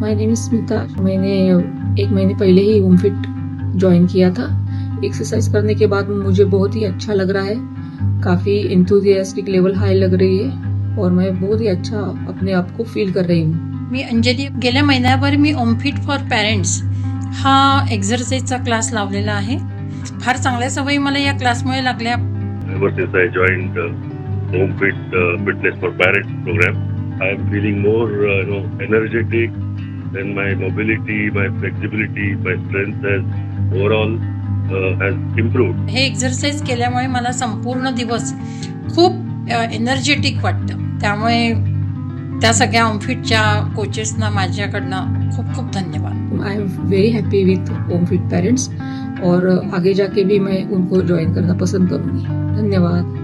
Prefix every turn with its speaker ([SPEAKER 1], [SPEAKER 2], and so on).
[SPEAKER 1] My name is Smita. मैंने 1 महीने पहले ही होम फिट ज्वाइन किया था। एक्सरसाइज करने के बाद मुझे बहुत ही अच्छा लग रहा है, काफ़ी एंथुसियास्टिक लेवल हाई लग रही है और मैं बहुत ही अच्छा अपने आप को फील कर रही हूँ।
[SPEAKER 2] मी अंजली, गेल्या महिन्याभर मी ओमफिट फॉर पॅरेंट्स हा एक्झरसाइजचा क्लास लावलेला आहे। फार चांगल्या सवयी मला या क्लासमुळे लागल्या।
[SPEAKER 3] Ever since I joined Home Fit Fitness for Parents program, I am feeling more energetic. Then my mobility, my flexibility, my strength has overall has improved.
[SPEAKER 2] हे एक्झरसाइज केल्यामुळे मला संपूर्ण दिवस खूप एनर्जेटिक वाटतं। त्यामुळे त्या सगळ्या ओमफिटच्या कोचेसना माझ्याकडनं खूप खूप धन्यवाद।
[SPEAKER 1] I am very happy with home fit parents और आगे जाके भी मैं उनको ज्वाइन करना पसंद करूँगी। धन्यवाद।